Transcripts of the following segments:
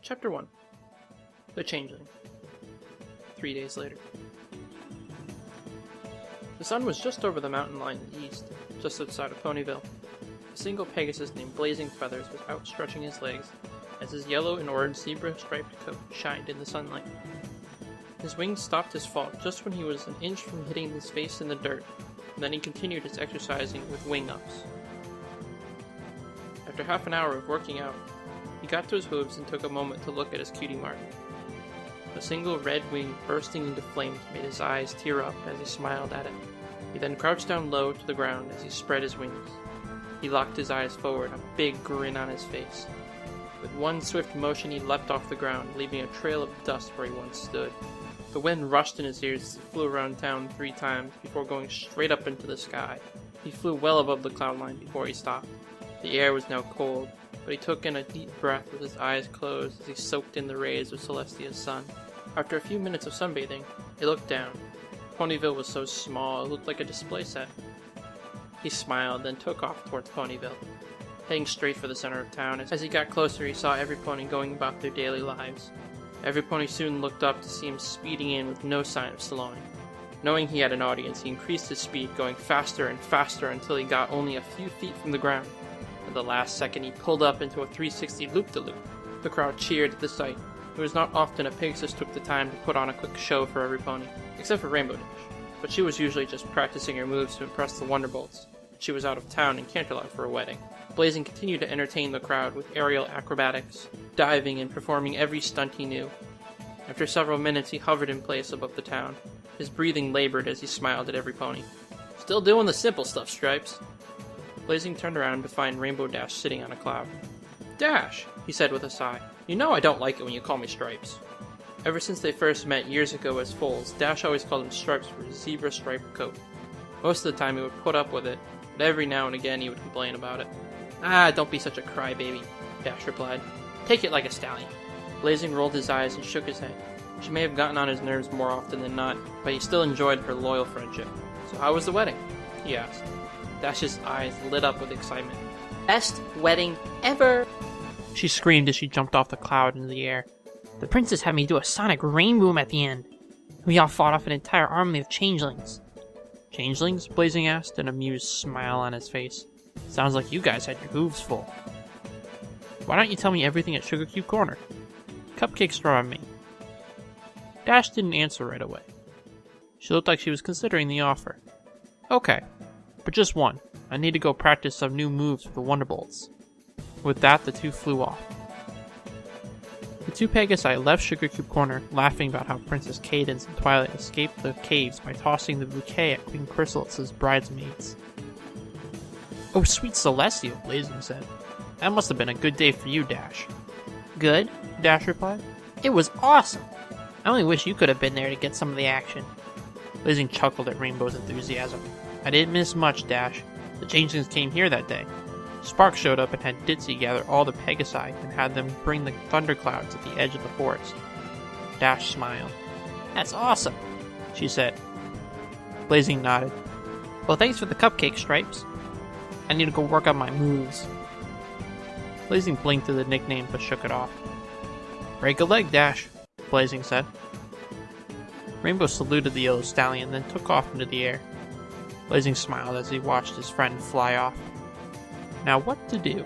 Chapter 1 The Changeling 3 days later. The sun was just over the mountain line in the east, just outside of Ponyville. A single Pegasus named Blazing Feathers was outstretching his legs as his yellow and orange zebra-striped coat shined in the sunlight. His wings stopped his fall just when he was an inch from hitting his face in the dirt, and then he continued his exercising with wing-ups. After half an hour of working out, he got to his hooves and took a moment to look at his cutie mark. A single red wing bursting into flames made his eyes tear up as he smiled at it. He then crouched down low to the ground as he spread his wings. He locked his eyes forward, a big grin on his face. With one swift motion he leapt off the ground, leaving a trail of dust where he once stood. The wind rushed in his ears as he flew around town 3 times before going straight up into the sky. He flew well above the cloud line before he stopped. The air was now cold, but he took in a deep breath with his eyes closed as he soaked in the rays of Celestia's sun. After a few minutes of sunbathing, he looked down. Ponyville was so small it looked like a display set. He smiled, then took off towards Ponyville, heading straight for the center of town. As he got closer, he saw every pony going about their daily lives. Every pony soon looked up to see him speeding in with no sign of slowing. Knowing he had an audience, he increased his speed, going faster and faster until he got only a few feet from the ground. At the last second, he pulled up into a 360 loop-de-loop. The crowd cheered at the sight. It was not often a Pegasus took the time to put on a quick show for every pony, except for Rainbow Dash, but she was usually just practicing her moves to impress the Wonderbolts. She was out of town in Canterlot for a wedding. Blazing continued to entertain the crowd with aerial acrobatics, diving and performing every stunt he knew. After several minutes, he hovered in place above the town. His breathing labored as he smiled at every pony. "Still doing the simple stuff, Stripes." Blazing turned around to find Rainbow Dash sitting on a cloud. "Dash," he said with a sigh. "You know I don't like it when you call me Stripes." Ever since they first met years ago as foals, Dash always called him Stripes for his zebra-striped coat. Most of the time he would put up with it, but every now and again he would complain about it. "Ah, don't be such a crybaby," Dash replied. "Take it like a stallion." Blazing rolled his eyes and shook his head. She may have gotten on his nerves more often than not, but he still enjoyed her loyal friendship. "So how was the wedding?" he asked. Dash's eyes lit up with excitement. "Best wedding ever!" she screamed as she jumped off the cloud into the air. "The princess had me do a sonic rainboom at the end. We all fought off an entire army of changelings." "Changelings?" Blazing asked, an amused smile on his face. "Sounds like you guys had your hooves full." "Why don't you tell me everything at Sugar Cube Corner?" "Cupcake straw on me." Dash didn't answer right away. She looked like she was considering the offer. "Okay, but just one. I need to go practice some new moves with the Wonderbolts." With that, the two flew off. The two Pegasi left Sugar Cube Corner, laughing about how Princess Cadence and Twilight escaped the caves by tossing the bouquet at Queen Chrysalis's bridesmaids. "Oh, sweet Celestia," Blazing said. "That must have been a good day for you, Dash." "Good," Dash replied. "It was awesome. I only wish you could have been there to get some of the action." Blazing chuckled at Rainbow's enthusiasm. "I didn't miss much, Dash. The changelings came here that day. Spark showed up and had Ditzy gather all the Pegasi and had them bring the thunderclouds at the edge of the forest." Dash smiled. "That's awesome," she said. Blazing nodded. "Well, thanks for the cupcake, Stripes. I need to go work on my moves." Blazing blinked at the nickname but shook it off. "Break a leg, Dash," Blazing said. Rainbow saluted the yellow stallion, then took off into the air. Blazing smiled as he watched his friend fly off. Now what to do?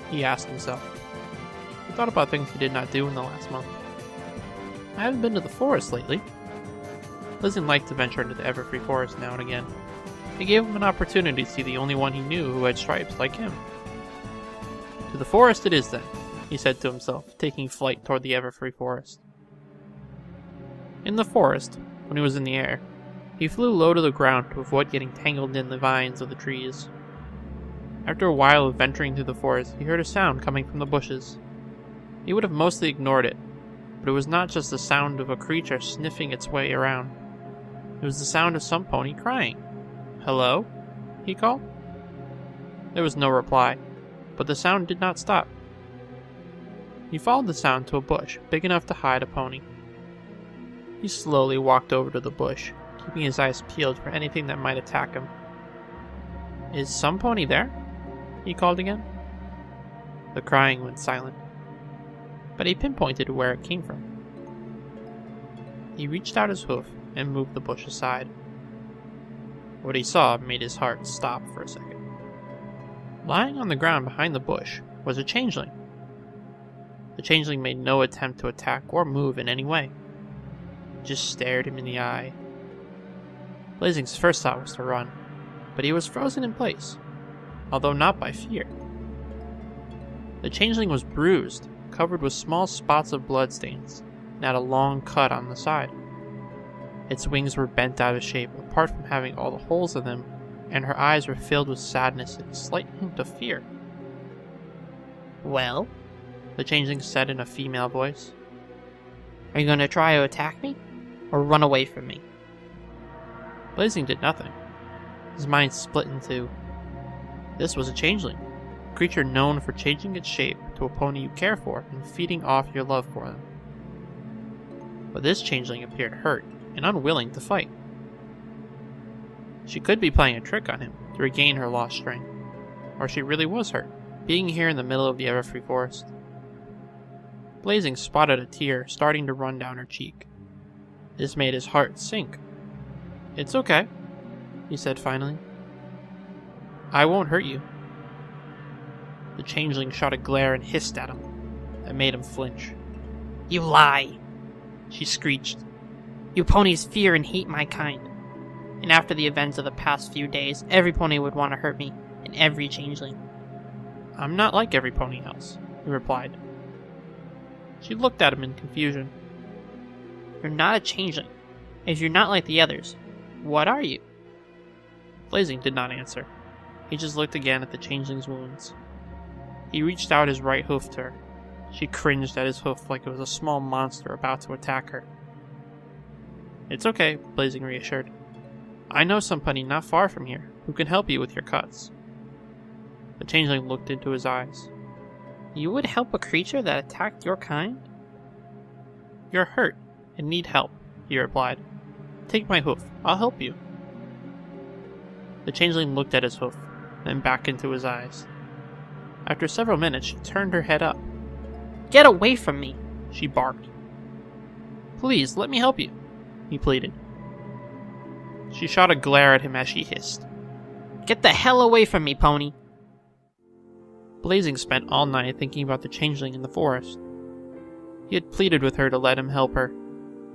He asked himself. He thought about things he did not do in the last month. "I haven't been to the forest lately." Blazing liked to venture into the Everfree Forest now and again. It gave him an opportunity to see the only one he knew who had stripes like him. "To the forest it is then," he said to himself, taking flight toward the Everfree Forest. In the forest, when he was in the air, he flew low to the ground to avoid getting tangled in the vines of the trees. After a while of venturing through the forest, he heard a sound coming from the bushes. He would have mostly ignored it, but it was not just the sound of a creature sniffing its way around. It was the sound of some pony crying. "Hello?" he called. There was no reply, but the sound did not stop. He followed the sound to a bush big enough to hide a pony. He slowly walked over to the bush, keeping his eyes peeled for anything that might attack him. "Is some pony there?" he called again. The crying went silent. but he pinpointed where it came from. He reached out his hoof and moved the bush aside. What he saw made his heart stop for a second. Lying on the ground behind the bush was a changeling. The changeling made no attempt to attack or move in any way. He just stared him in the eye. Blazing's first thought was to run, but he was frozen in place, although not by fear. The changeling was bruised, covered with small spots of bloodstains, and had a long cut on the side. Its wings were bent out of shape, apart from having all the holes in them, and her eyes were filled with sadness and a slight hint of fear. Well? The changeling said in a female voice. Are you going to try to attack me? Or run away from me? Blazing did nothing. His mind split in two. This was a changeling, a creature known for changing its shape to a pony you care for and feeding off your love for them. But this changeling appeared hurt and unwilling to fight. She could be playing a trick on him to regain her lost strength, or she really was hurt, being here in the middle of the Everfree Forest. Blazing spotted a tear starting to run down her cheek. This made his heart sink. "It's okay," he said finally. "I won't hurt you." The changeling shot a glare and hissed at him. That made him flinch. You lie! She screeched. You ponies fear and hate my kind. And after the events of the past few days, every pony would want to hurt me, and every changeling. "I'm not like every pony else," he replied. She looked at him in confusion. You're not a changeling. If you're not like the others, what are you? Blazing did not answer. He just looked again at the changeling's wounds. He reached out his right hoof to her. She cringed at his hoof like it was a small monster about to attack her. "It's okay," Blazing reassured. "I know somebody not far from here who can help you with your cuts." The changeling looked into his eyes. You would help a creature that attacked your kind? "You're hurt and need help," he replied. "Take my hoof. I'll help you." The changeling looked at his hoof, then back into his eyes. After several minutes, she turned her head up. Get away from me, she barked. "Please, let me help you," he pleaded. She shot a glare at him as she hissed. Get the hell away from me, pony. Blazing spent all night thinking about the changeling in the forest. He had pleaded with her to let him help her,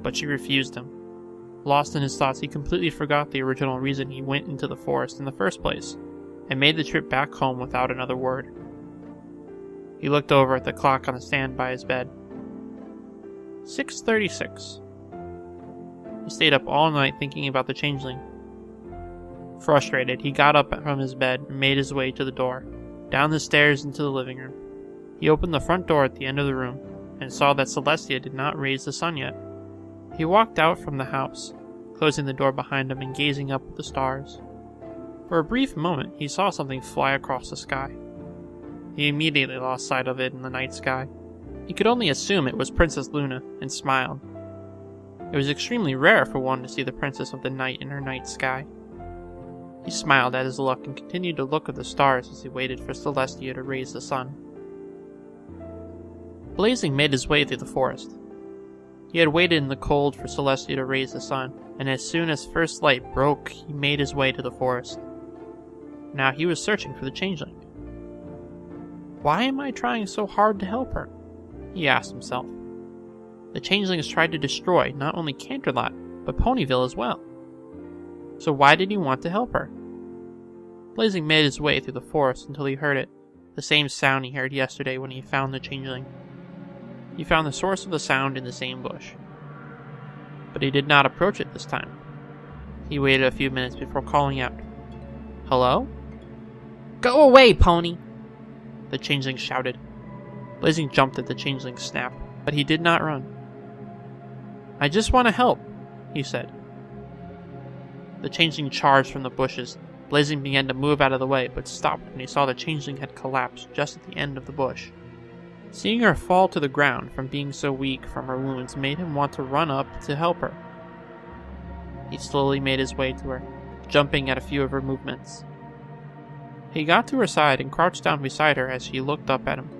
but she refused him. Lost in his thoughts, he completely forgot the original reason he went into the forest in the first place, and made the trip back home without another word. He looked over at the clock on the stand by his bed. 6:36. He stayed up all night thinking about the changeling. Frustrated, he got up from his bed and made his way to the door, down the stairs into the living room. He opened the front door at the end of the room, and saw that Celestia did not raise the sun yet. He walked out from the house, closing the door behind him and gazing up at the stars. For a brief moment, he saw something fly across the sky. He immediately lost sight of it in the night sky. He could only assume it was Princess Luna, and smiled. It was extremely rare for one to see the Princess of the Night in her night sky. He smiled at his luck and continued to look at the stars as he waited for Celestia to raise the sun. Blazing made his way through the forest. He had waited in the cold for Celestia to raise the sun, and as soon as first light broke, he made his way to the forest. Now he was searching for the changeling. Why am I trying so hard to help her? He asked himself. The changelings tried to destroy not only Canterlot, but Ponyville as well. So why did he want to help her? Blazing made his way through the forest until he heard it, the same sound he heard yesterday when he found the changeling. He found the source of the sound in the same bush. But he did not approach it this time. He waited a few minutes before calling out, "Hello?" Go away, pony! The changeling shouted. Blazing jumped at the changeling's snap, but he did not run. "I just want to help," he said. The changeling charged from the bushes. Blazing began to move out of the way, but stopped when he saw the changeling had collapsed just at the end of the bush. Seeing her fall to the ground from being so weak from her wounds made him want to run up to help her. He slowly made his way to her, jumping at a few of her movements. He got to her side and crouched down beside her as she looked up at him.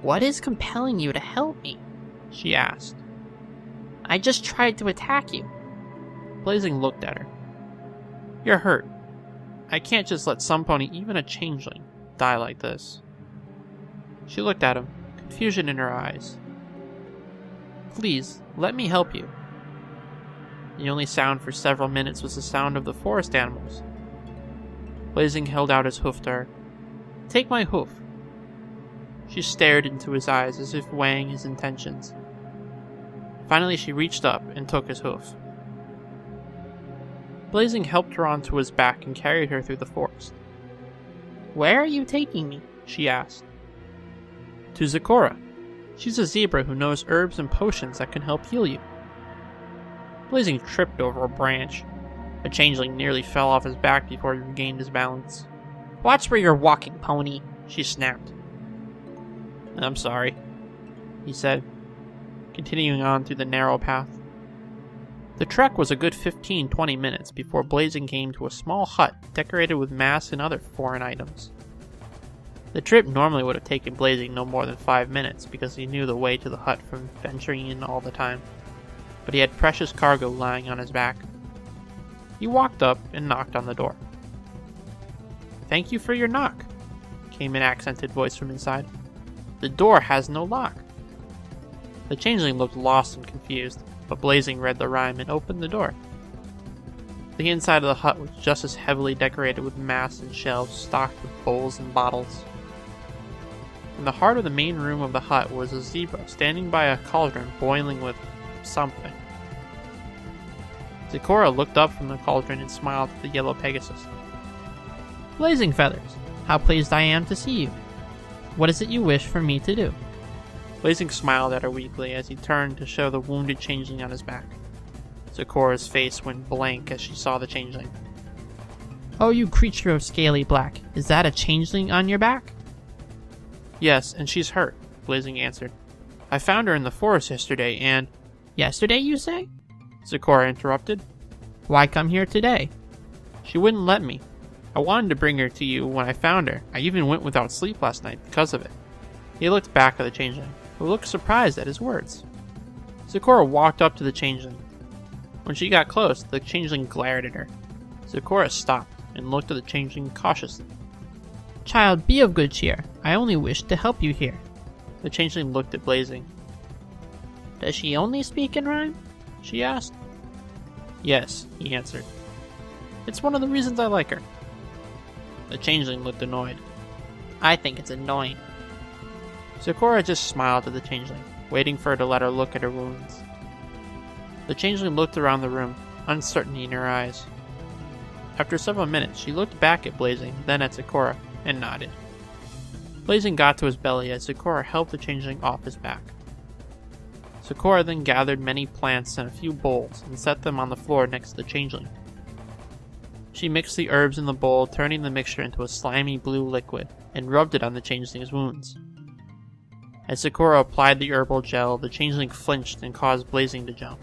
What is compelling you to help me? She asked. I just tried to attack you. Blazing looked at her. You're hurt. I can't just let some pony, even a changeling, die like this. She looked at him, confusion in her eyes. Please, let me help you. The only sound for several minutes was the sound of the forest animals. Blazing held out his hoof to her. Take my hoof. She stared into his eyes as if weighing his intentions. Finally, she reached up and took his hoof. Blazing helped her onto his back and carried her through the forest. Where are you taking me? She asked. To Zecora. She's a zebra who knows herbs and potions that can help heal you. Blazing tripped over a branch. A changeling nearly fell off his back before he regained his balance. Watch where you're walking, pony, she snapped. I'm sorry, he said, continuing on through the narrow path. The trek was a good 15-20 minutes before Blazing came to a small hut decorated with masks and other foreign items. The trip normally would have taken Blazing no more than 5 minutes because he knew the way to the hut from venturing in all the time, but he had precious cargo lying on his back. He walked up and knocked on the door. Thank you for your knock, came an accented voice from inside. The door has no lock. The changeling looked lost and confused, but Blazing read the rhyme and opened the door. The inside of the hut was just as heavily decorated with masks and shelves stocked with bowls and bottles. In the heart of the main room of the hut was a zebra standing by a cauldron boiling with something. Zecora looked up from the cauldron and smiled at the yellow Pegasus. Blazing Feathers, how pleased I am to see you. What is it you wish for me to do? Blazing smiled at her weakly as he turned to show the wounded changeling on his back. Zecora's face went blank as she saw the changeling. Oh, you creature of scaly black, is that a changeling on your back? Yes, and she's hurt, Blazing answered. I found her in the forest yesterday and... Yesterday, you say? Zecora interrupted. Why come here today? She wouldn't let me. I wanted to bring her to you when I found her. I even went without sleep last night because of it. He looked back at the changeling, who looked surprised at his words. Zecora walked up to the changeling. When she got close, the changeling glared at her. Zecora stopped and looked at the changeling cautiously. Child, be of good cheer. I only wished to help you here. The changeling looked at Blazing. Does she only speak in rhyme? She asked. Yes, he answered. It's one of the reasons I like her. The changeling looked annoyed. I think it's annoying. Zecora just smiled at the changeling, waiting for her to let her look at her wounds. The changeling looked around the room, uncertainty in her eyes. After several minutes, she looked back at Blazing, then at Zecora, and nodded. Blazing got to his belly as Zecora helped the changeling off his back. Zecora then gathered many plants and a few bowls and set them on the floor next to the changeling. She mixed the herbs in the bowl, turning the mixture into a slimy blue liquid, and rubbed it on the changeling's wounds. As Zecora applied the herbal gel, the changeling flinched and caused Blazing to jump.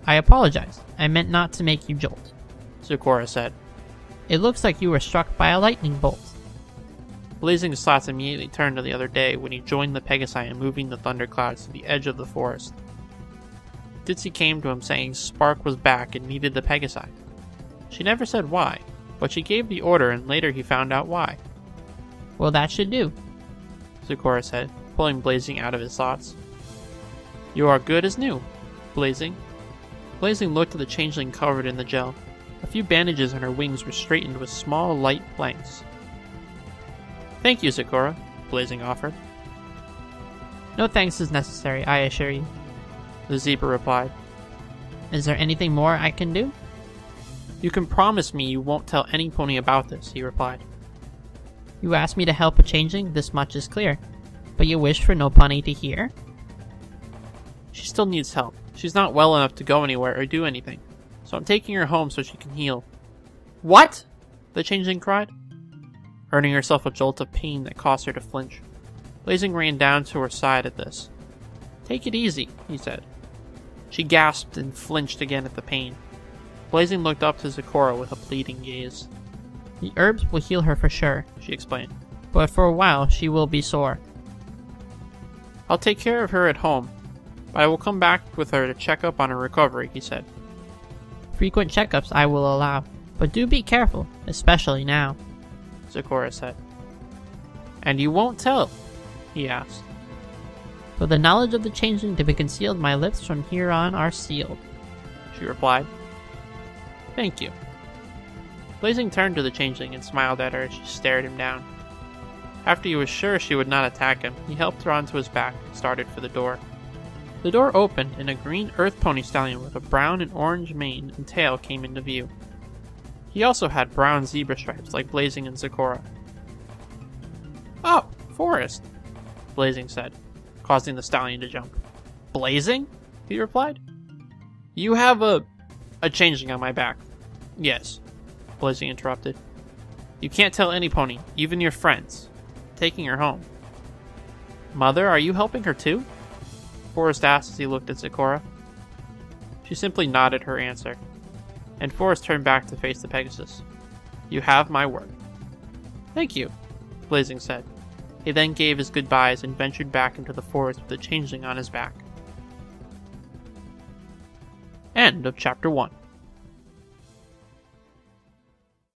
I apologize. I meant not to make you jolt, Zecora said. It looks like you were struck by a lightning bolt. Blazing's thoughts immediately turned to the other day when he joined the Pegasi in moving the thunderclouds to the edge of the forest. Ditsy came to him saying Spark was back and needed the Pegasi. She never said why, but she gave the order and later he found out why. Well, that should do, Zecora said, pulling Blazing out of his thoughts. You are good as new, Blazing. Blazing looked at the changeling covered in the gel. A few bandages on her wings were straightened with small, light planks. Thank you, Zecora, Blazing offered. No thanks is necessary, I assure you, the zebra replied. Is there anything more I can do? You can promise me you won't tell any pony about this, he replied. You asked me to help a changeling, this much is clear. But you wish for no pony to hear? She still needs help. She's not well enough to go anywhere or do anything. So I'm taking her home so she can heal. What? The changeling cried, earning herself a jolt of pain that caused her to flinch. Blazing ran down to her side at this. Take it easy, he said. She gasped and flinched again at the pain. Blazing looked up to Zecora with a pleading gaze. The herbs will heal her for sure, she explained. But for a while she will be sore. I'll take care of her at home, but I will come back with her to check up on her recovery, he said. Frequent checkups I will allow, but do be careful, especially now, Zecora said. And you won't tell? He asked. For the knowledge of the changeling to be concealed, my lips from here on are sealed, she replied. Thank you. Blazing turned to the changeling and smiled at her as she stared him down. After he was sure she would not attack him, he helped her onto his back and started for the door. The door opened and a green earth pony stallion with a brown and orange mane and tail came into view. He also had brown zebra stripes like Blazing and Zecora. Oh, Forest, Blazing said, causing the stallion to jump. Blazing? He replied. You have a changeling on my back. Yes, Blazing interrupted. You can't tell any pony, even your friends. Taking her home. Mother, are you helping her too? Forrest asked as he looked at Zecora. She simply nodded her answer, and Forrest turned back to face the Pegasus. You have my word. Thank you, Blazing said. He then gave his goodbyes and ventured back into the forest with the changeling on his back. End of Chapter 1.